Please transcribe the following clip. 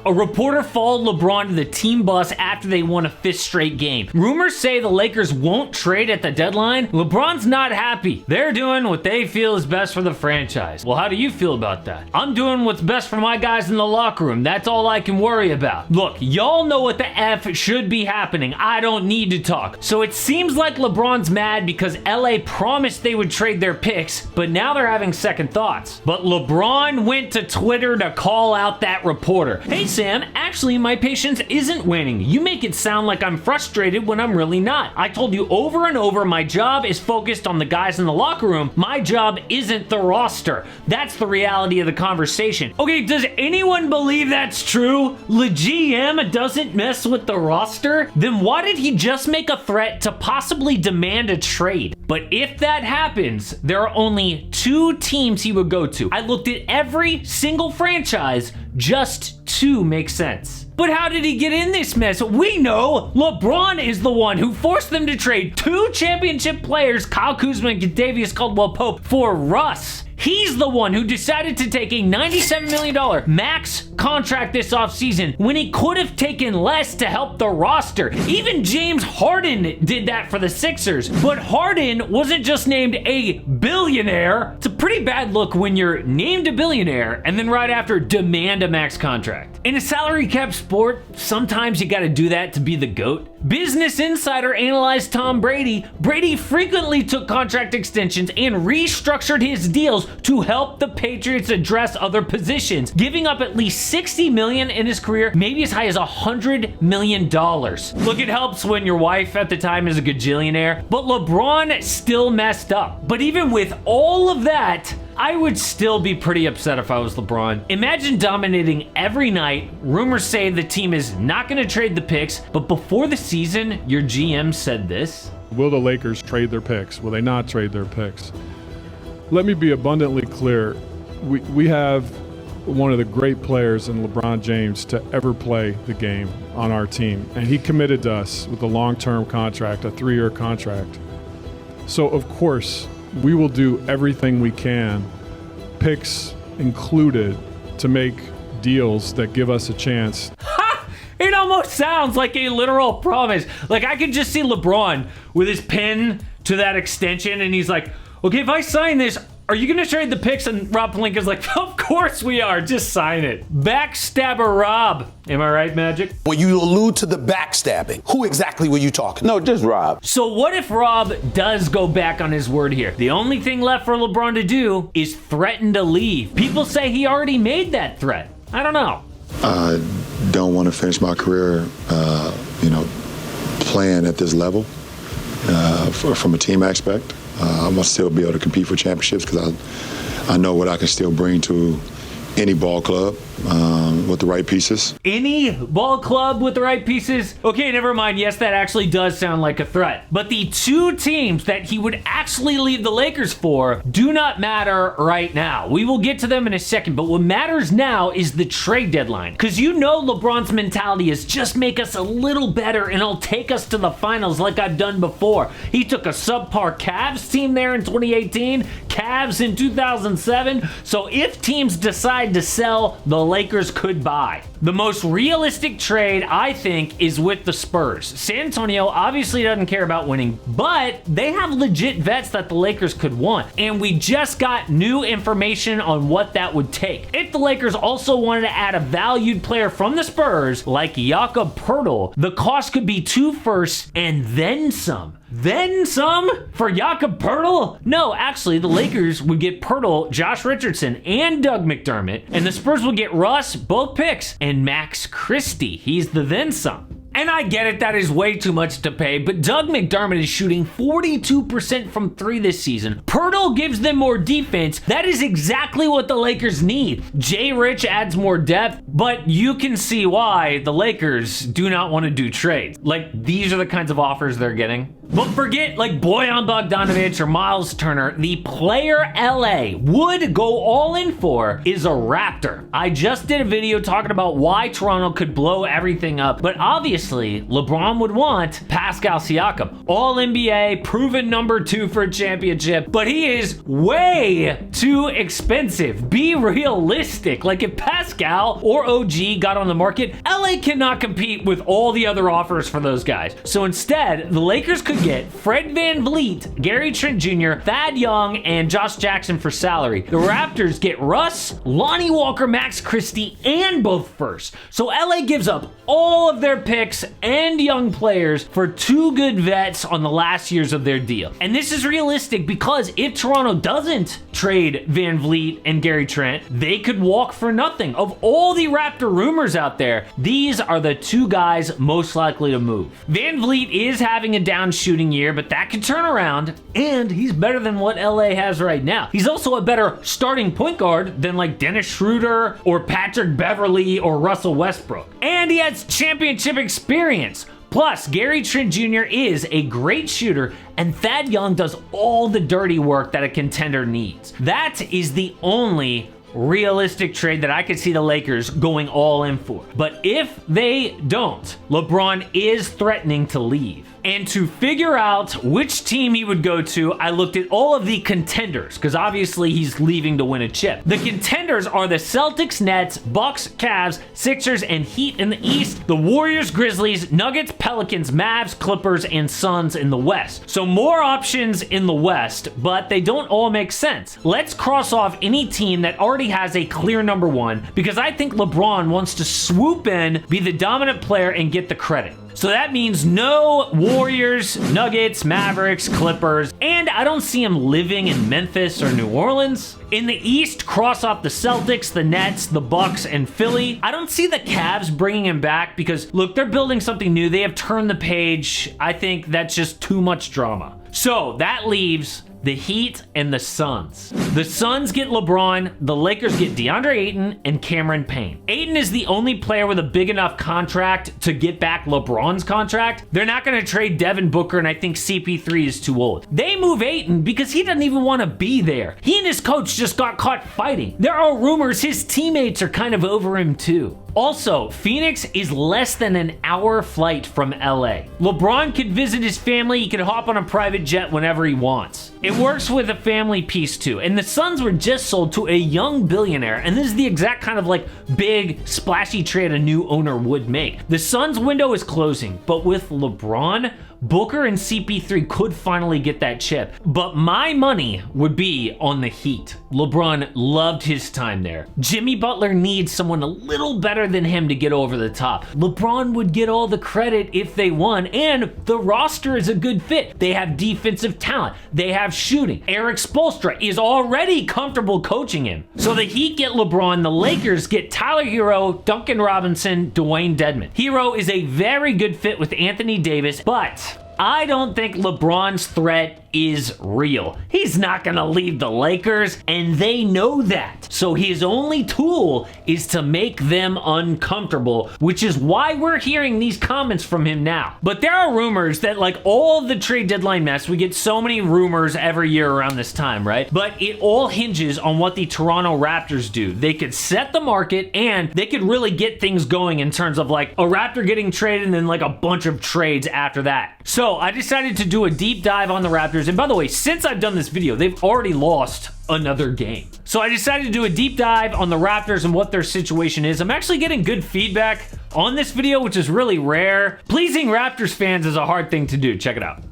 A reporter followed LeBron to the team bus after they won a 5th straight game. Rumors say the Lakers won't trade at the deadline. LeBron's not happy. They're doing what they feel is best for the franchise. Well, how do you feel about that? I'm doing what's best for my guys in the locker room. That's all I can worry about. Look, y'all know what the F should be happening. I don't need to talk. So it seems like LeBron's mad because LA promised they would trade their picks, but now they're having second thoughts. But LeBron went to Twitter to call out that reporter. Hey Sam, actually my patience isn't waning. You make it sound like I'm frustrated when I'm really not. I told you over and over my job is focused on the guys in the locker room. My job isn't the roster. That's the reality of the conversation. Okay, does anyone believe that's true? The GM doesn't mess with the roster? Then why did he just make a threat to possibly demand a trade? But if that happens, there are only 2 teams he would go to. I looked at every single franchise, just 2 make sense. But how did he get in this mess? We know LeBron is the one who forced them to trade 2 championship players, Kyle Kuzma and Kentavious Caldwell-Pope, for Russ. He's the one who decided to take a $97 million max contract this offseason when he could have taken less to help the roster. Even James Harden did that for the Sixers. But Harden wasn't just named a billionaire. It's a pretty bad look when you're named a billionaire and then right after demand a max contract. In a salary cap sport, sometimes you gotta do that to be the GOAT. Business Insider analyzed Tom Brady. Brady frequently took contract extensions and restructured his deals to help the Patriots address other positions, giving up at least $60 million in his career, maybe as high as $100 million. Look, it helps when your wife at the time is a gajillionaire, but LeBron still messed up. But even with all of that, I would still be pretty upset if I was LeBron. Imagine dominating every night. Rumors say the team is not going to trade the picks, but before the season, your GM said this. Will the Lakers trade their picks? Will they not trade their picks? Let me be abundantly clear. We have one of the great players in LeBron James to ever play the game on our team, and he committed to us with a long-term contract, a 3-year contract. So, of course, we will do everything we can, picks included, to make deals that give us a chance. It almost sounds like a literal promise. Like I could just see LeBron with his pen to that extension and he's like, okay, if I sign this, are you going to trade the picks? And Rob Pelinka's like, of course we are. Just sign it. Backstabber Rob. Am I right, Magic? When you allude to the backstabbing, who exactly were you talking to? No, just Rob. So what if Rob does go back on his word here? The only thing left for LeBron to do is threaten to leave. People say he already made that threat. I don't know. I don't want to finish my career, playing at this level from a team aspect. I must still be able to compete for championships because I know what I can still bring to any ball club with the right pieces. Any ball club with the right pieces? Okay, never mind. Yes, that actually does sound like a threat. But the 2 teams that he would actually leave the Lakers for do not matter right now. We will get to them in a second, but what matters now is the trade deadline. Because you know LeBron's mentality is just make us a little better and I'll take us to the finals like I've done before. He took a subpar Cavs team there in 2018, Cavs in 2007. So if teams decide to sell, the Lakers could buy. The most realistic trade, I think, is with the Spurs. San Antonio obviously doesn't care about winning, but they have legit vets that the Lakers could want. And we just got new information on what that would take. If the Lakers also wanted to add a valued player from the Spurs, like Jakob Poeltl, the cost could be 2 firsts and then some. Then some for Jakob Poeltl? No, actually, the Lakers would get Poeltl, Josh Richardson, and Doug McDermott, and the Spurs would get Russ, both picks, and Max Christie. He's the then some. And I get it, that is way too much to pay, but Doug McDermott is shooting 42% from 3 this season. Poeltl gives them more defense. That is exactly what the Lakers need. Jay Rich adds more depth, but you can see why the Lakers do not want to do trades. Like, these are the kinds of offers they're getting. But forget like Bojan Bogdanovic or Miles Turner, the player LA would go all in for is a Raptor. I just did a video talking about why Toronto could blow everything up, but obviously LeBron would want Pascal Siakam, all NBA, proven number 2 for a championship, but he is way too expensive. Be realistic. Like if Pascal or OG got on the market, LA cannot compete with all the other offers for those guys. So instead, the Lakers could get Fred VanVleet, Gary Trent Jr., Thad Young, and Josh Jackson for salary. The Raptors get Russ, Lonnie Walker, Max Christie, and both firsts. So LA gives up all of their picks and young players for 2 good vets on the last years of their deal. And this is realistic because if Toronto doesn't trade VanVleet and Gary Trent, they could walk for nothing. Of all the Raptor rumors out there, these are the 2 guys most likely to move. VanVleet is having a down shooting year, but that could turn around, and he's better than what LA has right now. He's also a better starting point guard than like Dennis Schroeder or Patrick Beverley or Russell Westbrook. And he has championship experience. Plus, Gary Trent Jr. is a great shooter, and Thad Young does all the dirty work that a contender needs. That is the only realistic trade that I could see the Lakers going all in for. But if they don't, LeBron is threatening to leave. And to figure out which team he would go to, I looked at all of the contenders, because obviously he's leaving to win a chip. The contenders are the Celtics, Nets, Bucks, Cavs, Sixers, and Heat in the East, the Warriors, Grizzlies, Nuggets, Pelicans, Mavs, Clippers, and Suns in the West. So more options in the West, but they don't all make sense. Let's cross off any team that already has a clear number 1, because I think LeBron wants to swoop in, be the dominant player, and get the credit. So that means no Warriors, Nuggets, Mavericks, Clippers, and I don't see him living in Memphis or New Orleans. In the East, cross off the Celtics, the Nets, the Bucks, and Philly. I don't see the Cavs bringing him back because, look, they're building something new. They have turned the page. I think that's just too much drama. So that leaves the Heat and the Suns. The Suns get LeBron, the Lakers get DeAndre Ayton and Cameron Payne. Ayton is the only player with a big enough contract to get back LeBron's contract. They're not going to trade Devin Booker, and I think CP3 is too old. They move Ayton because he doesn't even want to be there. He and his coach just got caught fighting. There are rumors his teammates are kind of over him too. Also, Phoenix is less than an hour flight from LA. LeBron could visit his family, he could hop on a private jet whenever he wants. It works with a family piece too, and the Suns were just sold to a young billionaire, and this is the exact kind of like big, splashy trade a new owner would make. The Suns window is closing, but with LeBron, Booker and CP3 could finally get that chip, but my money would be on the Heat. LeBron loved his time there. Jimmy Butler needs someone a little better than him to get over the top. LeBron would get all the credit if they won, and the roster is a good fit. They have defensive talent. They have shooting. Eric Spoelstra is already comfortable coaching him. So the Heat get LeBron, the Lakers get Tyler Hero, Duncan Robinson, Dwayne Dedmon. Hero is a very good fit with Anthony Davis, but I don't think LeBron's threat is real. He's not gonna leave the Lakers, and they know that. So his only tool is to make them uncomfortable, which is why we're hearing these comments from him now. But there are rumors that, like all the trade deadline mess, we get so many rumors every year around this time, right? But it all hinges on what the Toronto Raptors do. They could set the market, and they could really get things going in terms of like a Raptor getting traded and then like a bunch of trades after that. So I decided to do a deep dive on the Raptors. And by the way, since I've done this video, they've already lost another game. So I decided to do a deep dive on the Raptors and what their situation is. I'm actually getting good feedback on this video, which is really rare. Pleasing Raptors fans is a hard thing to do. Check it out.